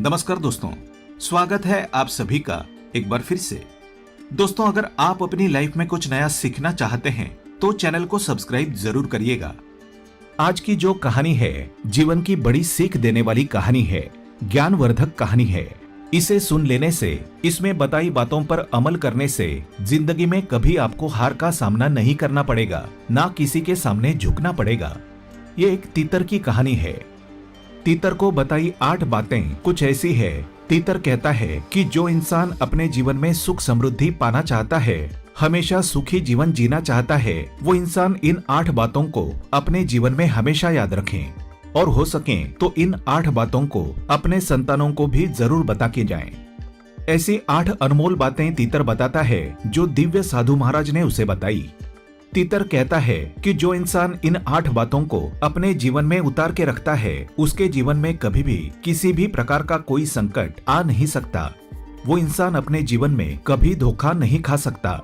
नमस्कार दोस्तों, स्वागत है आप सभी का एक बार फिर से। दोस्तों, अगर आप अपनी लाइफ में कुछ नया सीखना चाहते हैं तो चैनल को सब्सक्राइब जरूर करिएगा। आज की जो कहानी है जीवन की बड़ी सीख देने वाली कहानी है, ज्ञानवर्धक कहानी है। इसे सुन लेने से, इसमें बताई बातों पर अमल करने से जिंदगी में कभी आपको हार का सामना नहीं करना पड़ेगा, ना किसी के सामने झुकना पड़ेगा। ये एक तीतर की कहानी है। तीतर को बताई 8 बातें कुछ ऐसी है। तीतर कहता है कि जो इंसान अपने जीवन में सुख समृद्धि पाना चाहता है, हमेशा सुखी जीवन जीना चाहता है, वो इंसान इन 8 बातों को अपने जीवन में हमेशा याद रखें और हो सके तो इन 8 बातों को अपने संतानों को भी जरूर बता के जाएं। ऐसी 8 अनमोल बातें तीतर बताता है जो दिव्य साधु महाराज ने उसे बताई। तीतर कहता है कि जो इंसान इन 8 बातों को अपने जीवन में उतार के रखता है, उसके जीवन में कभी भी किसी भी प्रकार का कोई संकट आ नहीं सकता। वो इंसान अपने जीवन में कभी धोखा नहीं खा सकता।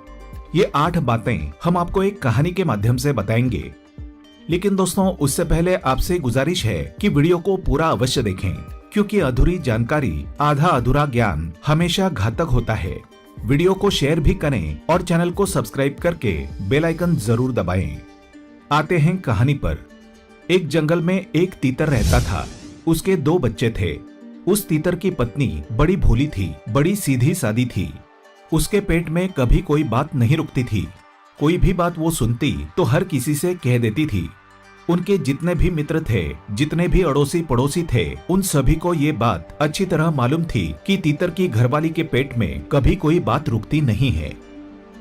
ये 8 बातें हम आपको एक कहानी के माध्यम से बताएंगे। लेकिन दोस्तों, उससे पहले आपसे गुजारिश है कि वीडियो को पूरा अवश्य देखें, क्योंकि अधूरी जानकारी, आधा अधूरा ज्ञान हमेशा घातक होता है। वीडियो को शेयर भी करें और चैनल को सब्सक्राइब करके बेल आइकन जरूर दबाएं। आते हैं कहानी पर। एक जंगल में एक तीतर रहता था। उसके 2 बच्चे थे। उस तीतर की पत्नी बड़ी भोली थी, बड़ी सीधी सादी थी। उसके पेट में कभी कोई बात नहीं रुकती थी। कोई भी बात वो सुनती तो हर किसी से कह देती थी। उनके जितने भी मित्र थे, जितने भी अड़ोसी पड़ोसी थे, उन सभी को ये बात अच्छी तरह मालूम थी कि तीतर की घरवाली के पेट में कभी कोई बात रुकती नहीं है।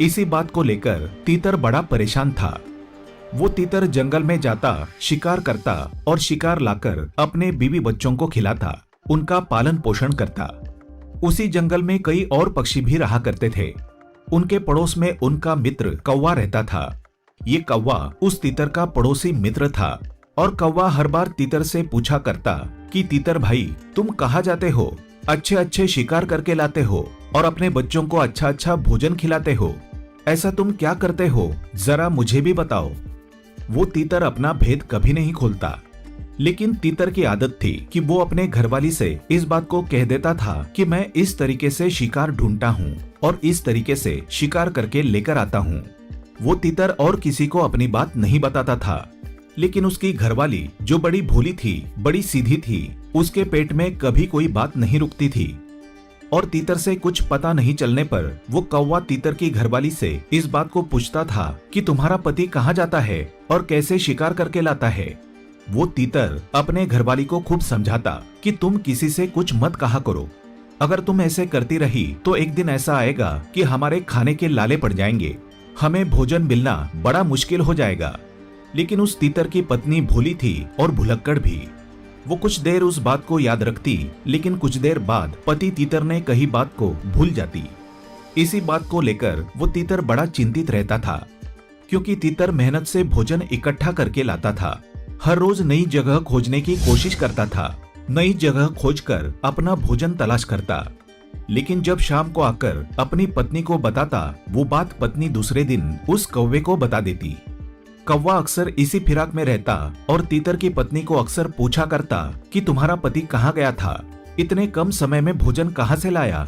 इसी बात को लेकर तीतर बड़ा परेशान था। वो तीतर जंगल में जाता, शिकार करता और शिकार लाकर अपने बीवी बच्चों को खिलाता, उनका पालन पोषण करता। उसी जंगल में कई और पक्षी भी रहा करते थे। उनके पड़ोस में उनका मित्र कौवा रहता था। ये कौवा उस तीतर का पड़ोसी मित्र था और कौवा हर बार तीतर से पूछा करता कि तीतर भाई, तुम कहाँ जाते हो? अच्छे अच्छे शिकार करके लाते हो और अपने बच्चों को अच्छा अच्छा भोजन खिलाते हो। ऐसा तुम क्या करते हो, जरा मुझे भी बताओ। वो तीतर अपना भेद कभी नहीं खोलता, लेकिन तीतर की आदत थी कि वो अपने घरवाली से इस बात को कह देता था कि मैं इस तरीके से शिकार ढूंढता हूँ और इस तरीके से शिकार करके लेकर आता हूँ। वो तीतर और किसी को अपनी बात नहीं बताता था, लेकिन उसकी घरवाली जो बड़ी भोली थी, बड़ी सीधी थी, उसके पेट में कभी कोई बात नहीं रुकती थी। और तीतर से कुछ पता नहीं चलने पर वो कौवा तीतर की घरवाली से इस बात को पूछता था कि तुम्हारा पति कहाँ जाता है और कैसे शिकार करके लाता है। वो तीतर अपने घरवाली को खूब समझाता कि तुम किसी से कुछ मत कहा करो। अगर तुम ऐसे करती रही तो एक दिन ऐसा आएगा कि हमारे खाने के लाले पड़ जाएंगे, हमें भोजन मिलना बड़ा मुश्किल हो जाएगा। लेकिन उस तीतर की पत्नी भोली थी और भुलक्कड़ भी। वो कुछ देर उस बात को याद रखती, लेकिन कुछ देर बाद पति तीतर ने कही बात को भूल जाती। इसी बात को लेकर वो तीतर बड़ा चिंतित रहता था, क्योंकि तीतर मेहनत से भोजन इकट्ठा करके लाता था। हर रोज नई जगह खोजने की कोशिश करता था, नई जगह खोजकर अपना भोजन तलाश करता। लेकिन जब शाम को आकर अपनी पत्नी को बताता, वो बात पत्नी दूसरे दिन उस कौवे को बता देती। कौवा अक्सर इसी फिराक में रहता और तीतर की पत्नी को अक्सर पूछा करता कि तुम्हारा पति कहाँ गया था, इतने कम समय में भोजन कहाँ से लाया।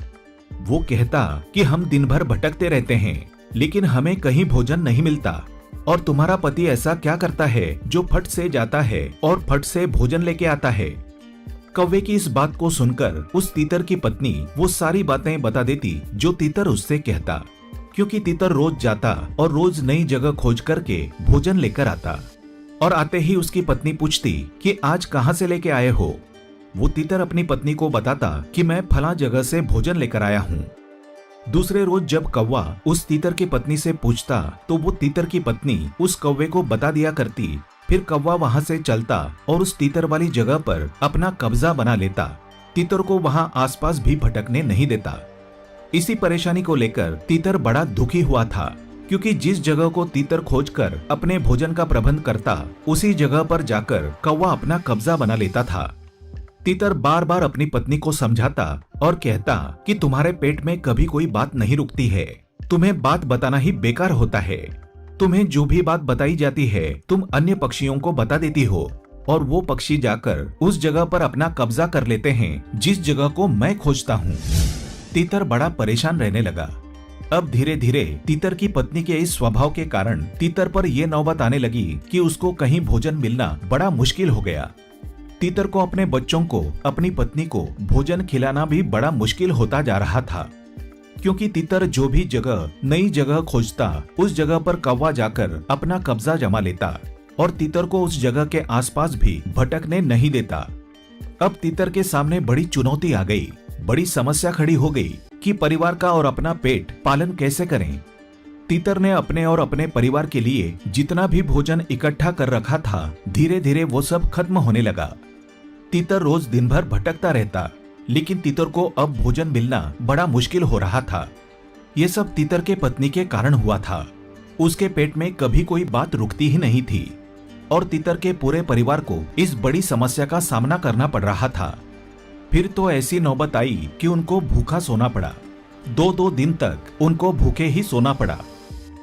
वो कहता कि हम दिन भर भटकते रहते हैं, लेकिन हमें कहीं भोजन नहीं मिलता, और तुम्हारा पति ऐसा क्या करता है जो फट से जाता है और फट से भोजन लेके आता है। कौवे की इस बात को सुनकर उस तीतर की पत्नी वो सारी बातें बता देती जो तीतर उससे कहता, क्योंकि तीतर रोज जाता और रोज नई जगह खोज करके भोजन लेकर आता। और आते ही उसकी पत्नी पूछती कि आज कहाँ से लेके आए हो। वो तीतर अपनी पत्नी को बताता कि मैं फला जगह से भोजन लेकर आया हूँ। दूसरे रोज जब कौवा उस तीतर की पत्नी से पूछता तो वो तीतर की पत्नी उस कौवे को बता दिया करती। फिर कौवा वहां से चलता और उस तीतर वाली जगह पर अपना कब्जा बना लेता। तीतर को वहां आसपास भी भटकने नहीं देता। इसी परेशानी को लेकर तीतर बड़ा दुखी हुआ था, क्योंकि जिस जगह को तीतर खोजकर अपने भोजन का प्रबंध करता, उसी जगह पर जाकर कौवा अपना कब्जा बना लेता था। तीतर बार बार अपनी पत्नी को समझाता और कहता कि तुम्हारे पेट में कभी कोई बात नहीं रुकती है, तुम्हें बात बताना ही बेकार होता है। तुम्हें जो भी बात बताई जाती है तुम अन्य पक्षियों को बता देती हो। और वो पक्षी जाकर उस जगह पर अपना कब्जा कर लेते हैं जिस जगह को मैं खोजता हूँ। तीतर बड़ा परेशान रहने लगा। अब धीरे धीरे तीतर की पत्नी के इस स्वभाव के कारण तीतर पर यह नौबत आने लगी कि उसको कहीं भोजन मिलना बड़ा मुश्किल हो गया। तीतर को अपने बच्चों को, अपनी पत्नी को भोजन खिलाना भी बड़ा मुश्किल होता जा रहा था, क्योंकि तीतर जो भी जगह नई जगह खोजता उस जगह पर कौवा जाकर अपना कब्जा जमा लेता और तीतर को उस जगह के आसपास भी भटकने नहीं देता। अब तीतर के सामने बड़ी चुनौती आ गई, बड़ी समस्या खड़ी हो गई कि परिवार का और अपना पेट पालन कैसे करें। तीतर ने अपने और अपने परिवार के लिए जितना भी भोजन इकट्ठा कर रखा था, धीरे धीरे वो सब खत्म होने लगा। तीतर रोज दिन भर भटकता रहता, लेकिन तीतर को अब भोजन मिलना बड़ा मुश्किल हो रहा था। ये सब तीतर के पत्नी के कारण हुआ था। उसके पेट में कभी कोई बात रुकती ही नहीं थी और तीतर के पूरे परिवार को इस बड़ी समस्या का सामना करना पड़ रहा था। फिर तो ऐसी नौबत आई कि उनको भूखा सोना पड़ा। 2-2 दिन तक उनको भूखे ही सोना पड़ा।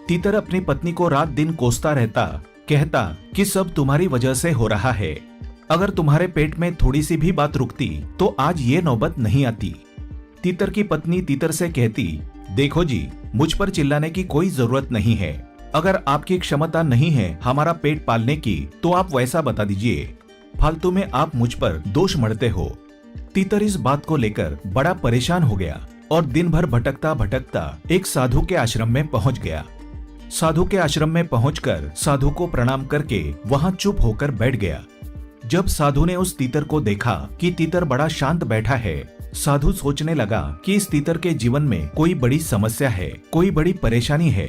तीतर अपनी पत्नी को रात दिन कोसता रहता, कहता कि सब तुम्हारी वजह से हो रहा है। अगर तुम्हारे पेट में थोड़ी सी भी बात रुकती तो आज ये नौबत नहीं आती। तीतर की पत्नी तीतर से कहती, देखो जी, मुझ पर चिल्लाने की कोई जरूरत नहीं है। अगर आपकी क्षमता नहीं है हमारा पेट पालने की तो आप वैसा बता दीजिए। फालतू में आप मुझ पर दोष मढ़ते हो। तीतर इस बात को लेकर बड़ा परेशान हो गया और दिन भर भटकता भटकता एक साधु के आश्रम में पहुंच गया। साधु के आश्रम में पहुंचकर साधु को प्रणाम करके वहां चुप होकर बैठ गया। जब साधु ने उस तीतर को देखा कि तीतर बड़ा शांत बैठा है, साधु सोचने लगा कि इस तीतर के जीवन में कोई बड़ी समस्या है, कोई बड़ी परेशानी है।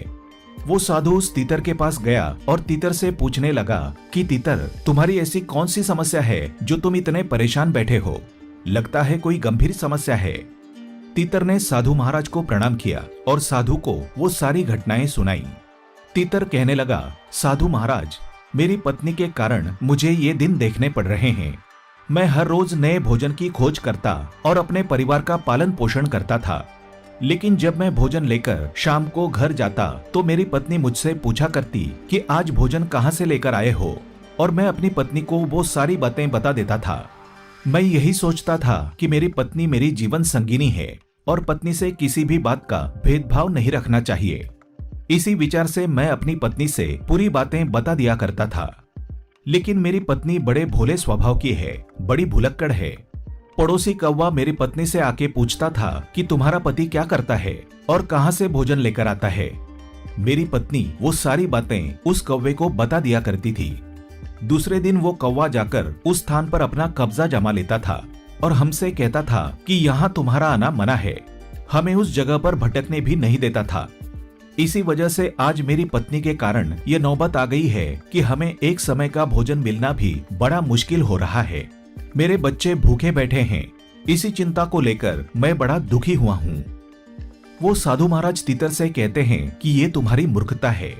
वो साधु उस तीतर के पास गया और तीतर से पूछने लगा कि तीतर, तुम्हारी ऐसी कौन सी समस्या है जो तुम इतने परेशान बैठे हो? लगता है कोई गंभीर समस्या है। तीतर ने साधु महाराज को प्रणाम किया और साधु को वो सारी घटनाएं सुनाई। तीतर कहने लगा, साधु महाराज, मेरी पत्नी के कारण मुझे ये दिन देखने पड़ रहे हैं। मैं हर रोज नए भोजन की खोज करता और अपने परिवार का पालन पोषण करता था, लेकिन जब मैं भोजन लेकर शाम को घर जाता तो मेरी पत्नी मुझसे पूछा करती कि आज भोजन कहाँ से लेकर आए हो, और मैं अपनी पत्नी को वो सारी बातें बता देता था। मैं यही सोचता था कि मेरी पत्नी मेरी जीवन संगिनी है और पत्नी से किसी भी बात का भेदभाव नहीं रखना चाहिए। इसी विचार से मैं अपनी पत्नी से पूरी बातें बता दिया करता था, लेकिन मेरी पत्नी बड़े भोले स्वभाव की है, बड़ी भुलक्कड़ है। पड़ोसी कौवा मेरी पत्नी से आके पूछता था कि तुम्हारा पति क्या करता है और कहाँ से भोजन लेकर आता है। मेरी पत्नी वो सारी बातें उस कौवे को बता दिया करती थी। दूसरे दिन वो कौवा जाकर उस स्थान पर अपना कब्जा जमा लेता था और हमसे कहता था कि यहाँ तुम्हारा आना मना है। हमें उस जगह पर भटकने भी नहीं देता था। इसी वजह से आज मेरी पत्नी के कारण ये नौबत आ गई है कि हमें एक समय का भोजन मिलना भी बड़ा मुश्किल हो रहा है। मेरे बच्चे भूखे बैठे हैं। इसी चिंता को लेकर मैं बड़ा दुखी हुआ हूँ। वो साधु महाराज तीतर से कहते हैं कि ये तुम्हारी मूर्खता है।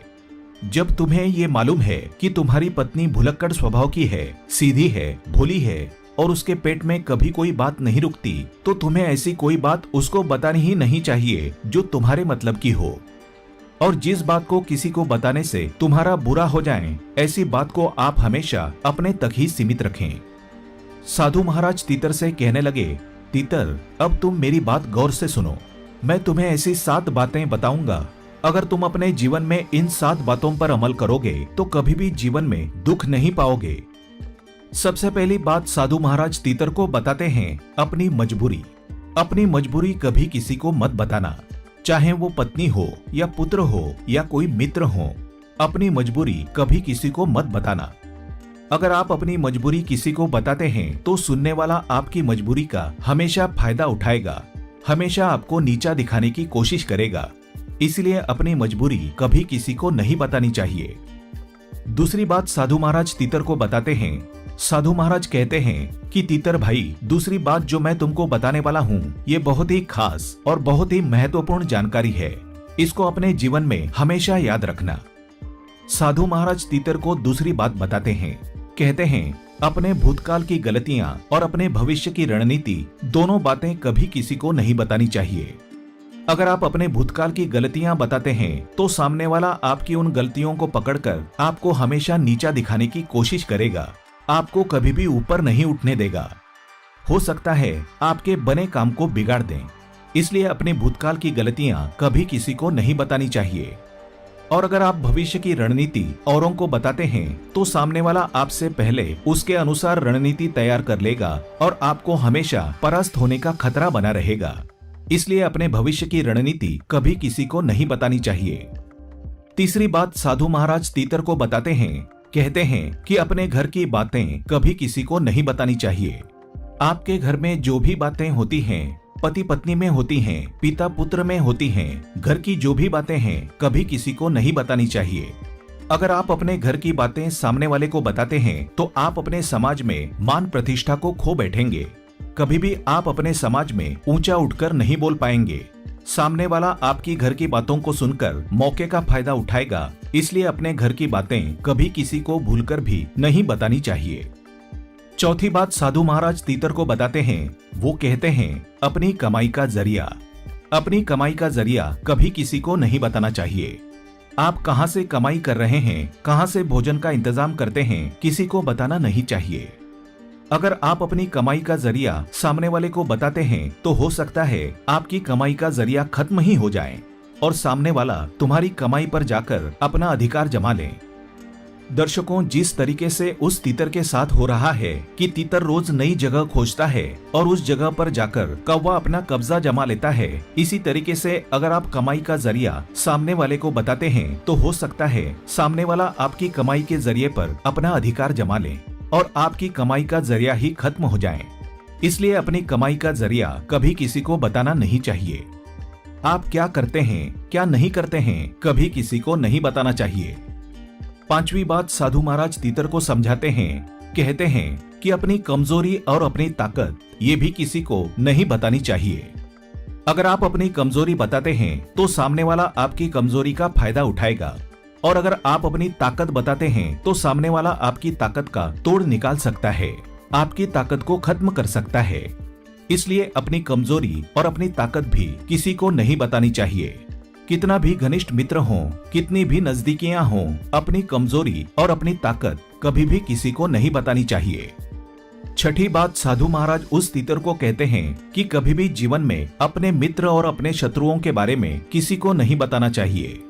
जब तुम्हें ये मालूम है कि तुम्हारी पत्नी भुलक्कड़ स्वभाव की है, सीधी है, भोली है और उसके पेट में कभी कोई बात नहीं रुकती, तो तुम्हें ऐसी कोई बात उसको बतानी ही नहीं चाहिए जो तुम्हारे मतलब की हो। और जिस बात को किसी को बताने से तुम्हारा बुरा हो जाए, ऐसी बात को आप हमेशा अपने तक ही सीमित रखें। साधु महाराज तीतर से कहने लगे, तीतर, अब तुम मेरी बात गौर से सुनो। मैं तुम्हें ऐसी 7 बातें बताऊंगा। अगर तुम अपने जीवन में इन 7 बातों पर अमल करोगे तो कभी भी जीवन में दुख नहीं पाओगे। सबसे पहली बात साधु महाराज तीतर को बताते हैं, अपनी मजबूरी। अपनी मजबूरी कभी किसी को मत बताना, चाहे वो पत्नी हो या पुत्र हो या कोई मित्र हो। अपनी मजबूरी कभी किसी को मत बताना। अगर आप अपनी मजबूरी किसी को बताते हैं तो सुनने वाला आपकी मजबूरी का हमेशा फायदा उठाएगा, हमेशा आपको नीचा दिखाने की कोशिश करेगा। इसलिए अपनी मजबूरी कभी किसी को नहीं बतानी चाहिए। दूसरी बात साधु महाराज तीतर को बताते हैं। साधु महाराज कहते हैं कि तीतर भाई, दूसरी बात जो मैं तुमको बताने वाला हूँ ये बहुत ही खास और बहुत ही महत्वपूर्ण जानकारी है। इसको अपने जीवन में हमेशा याद रखना। साधु महाराज तीतर को दूसरी बात बताते हैं। कहते हैं, अपने भूतकाल की गलतियां और अपने भविष्य की रणनीति दोनों बातें कभी किसी को नहीं बतानी चाहिए। अगर आप अपने भूतकाल की गलतियां बताते हैं तो सामने वाला आपकी उन गलतियों को पकड़कर आपको हमेशा नीचा दिखाने की कोशिश करेगा। आपको कभी भी ऊपर नहीं उठने देगा। हो सकता है आपके बने काम को बिगाड़ दें। इसलिए अपने भूतकाल की गलतियां कभी किसी को नहीं बतानी चाहिए। और अगर आप भविष्य की रणनीति औरों को बताते हैं तो सामने वाला आपसे पहले उसके अनुसार रणनीति तैयार कर लेगा और आपको हमेशा परास्त होने का खतरा बना रहेगा। इसलिए अपने भविष्य की रणनीति कभी किसी को नहीं बतानी चाहिए। तीसरी बात साधु महाराज तीतर को बताते हैं, कहते हैं कि अपने घर की बातें कभी किसी को नहीं बतानी चाहिए। आपके घर में जो भी बातें होती हैं, पति पत्नी में होती हैं, पिता पुत्र में होती हैं, घर की जो भी बातें हैं कभी किसी को नहीं बतानी चाहिए। अगर आप अपने घर की बातें सामने वाले को बताते हैं तो आप अपने समाज में मान प्रतिष्ठा को खो बैठेंगे। कभी भी आप अपने समाज में ऊंचा उठकर नहीं बोल पाएंगे। सामने वाला आपकी घर की बातों को सुनकर मौके का फायदा उठाएगा। इसलिए अपने घर की बातें कभी किसी को भूलकर भी नहीं बतानी चाहिए। चौथी बात साधु महाराज तीतर को बताते हैं, वो कहते हैं अपनी कमाई का जरिया। अपनी कमाई का जरिया कभी किसी को नहीं बताना चाहिए। आप कहां से कमाई कर रहे हैं, कहां से भोजन का इंतजाम करते हैं, किसी को बताना नहीं चाहिए। अगर आप अपनी कमाई का जरिया सामने वाले को बताते हैं तो हो सकता है आपकी कमाई का जरिया खत्म ही हो जाए और सामने वाला तुम्हारी कमाई पर जाकर अपना अधिकार जमा ले। दर्शकों, जिस तरीके से उस तीतर के साथ हो रहा है कि तीतर रोज नई जगह खोजता है और उस जगह पर जाकर कौवा अपना कब्जा जमा लेता है, इसी तरीके से अगर आप कमाई का जरिया सामने वाले को बताते हैं तो हो सकता है सामने वाला आपकी कमाई के जरिए पर अपना अधिकार जमा ले और आपकी कमाई का जरिया ही खत्म हो जाए। इसलिए अपनी कमाई का जरिया कभी किसी को बताना नहीं चाहिए। आप क्या करते हैं, क्या नहीं करते हैं, कभी किसी को नहीं बताना चाहिए। पांचवी बात साधु महाराज तीतर को समझाते हैं, कहते हैं कि अपनी कमजोरी और अपनी ताकत ये भी किसी को नहीं बतानी चाहिए। अगर आप अपनी कमजोरी बताते हैं तो सामने वाला आपकी कमजोरी का फायदा उठाएगा और अगर आप अपनी ताकत बताते हैं तो सामने वाला आपकी ताकत का तोड़ निकाल सकता है, आपकी ताकत को खत्म कर सकता है। इसलिए अपनी कमजोरी और अपनी ताकत भी किसी को नहीं बतानी चाहिए। कितना भी घनिष्ठ मित्र हो, कितनी भी नजदीकियां हो, अपनी कमजोरी और अपनी ताकत कभी भी किसी को नहीं बतानी चाहिए। छठी बात साधु महाराज उस तीतर को कहते हैं कि कभी भी जीवन में अपने मित्र और अपने शत्रुओं के बारे में किसी को नहीं बताना चाहिए।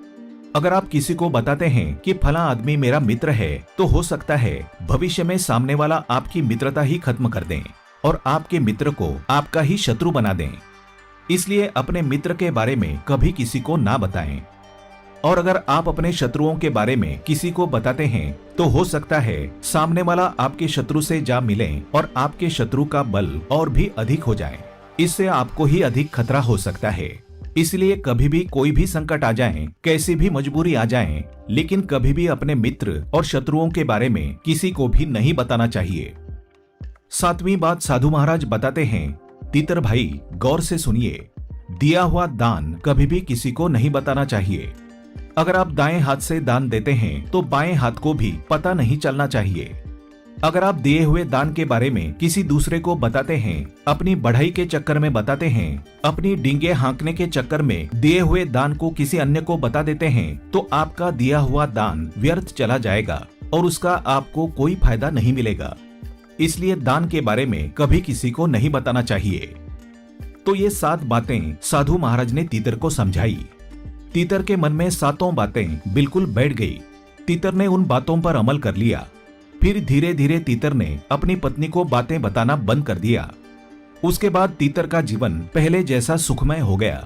अगर आप किसी को बताते हैं कि फला आदमी मेरा मित्र है तो हो सकता है भविष्य में सामने वाला आपकी मित्रता ही खत्म कर दें और आपके मित्र को आपका ही शत्रु बना दें। इसलिए अपने मित्र के बारे में कभी किसी को ना बताएं। और अगर आप अपने शत्रुओं के बारे में किसी को बताते हैं तो हो सकता है सामने वाला आपके शत्रु से जा मिले और आपके शत्रु का बल और भी अधिक हो जाए। इससे आपको ही अधिक खतरा हो सकता है। इसलिए कभी भी कोई भी संकट आ जाए, कैसी भी मजबूरी आ जाए, लेकिन कभी भी अपने मित्र और शत्रुओं के बारे में किसी को भी नहीं बताना चाहिए। सातवीं बात साधु महाराज बताते हैं, तीतर भाई गौर से सुनिए, दिया हुआ दान कभी भी किसी को नहीं बताना चाहिए। अगर आप दाएं हाथ से दान देते हैं तो बाएं हाथ को भी पता नहीं चलना चाहिए। अगर आप दिए हुए दान के बारे में किसी दूसरे को बताते हैं, अपनी बढ़ाई के चक्कर में बताते हैं, अपनी डींगे हाँकने के चक्कर में दिए हुए दान को किसी अन्य को बता देते हैं तो आपका दिया हुआ दान व्यर्थ चला जाएगा और उसका आपको कोई फायदा नहीं मिलेगा। इसलिए दान के बारे में कभी किसी को नहीं बताना चाहिए। तो ये 7 बातें साधु महाराज ने तीतर को समझाई। तीतर के मन में 7 बातें बिल्कुल बैठ गई। तीतर ने उन बातों पर अमल कर लिया। फिर धीरे धीरे तीतर ने अपनी पत्नी को बातें बताना बंद कर दिया। उसके बाद तीतर का जीवन पहले जैसा सुखमय हो गया।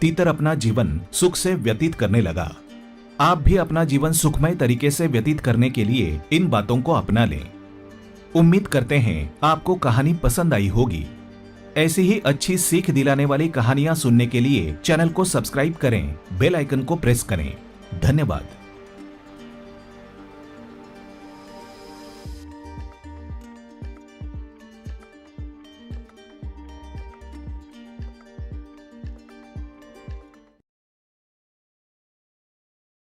तीतर अपना जीवन सुख से व्यतीत करने लगा। आप भी अपना जीवन सुखमय तरीके से व्यतीत करने के लिए इन बातों को अपना लें। उम्मीद करते हैं आपको कहानी पसंद आई होगी। ऐसी ही अच्छी सीख दिलाने वाली कहानियां सुनने के लिए चैनल को सब्सक्राइब करें, बेल आइकन को प्रेस करें। धन्यवाद।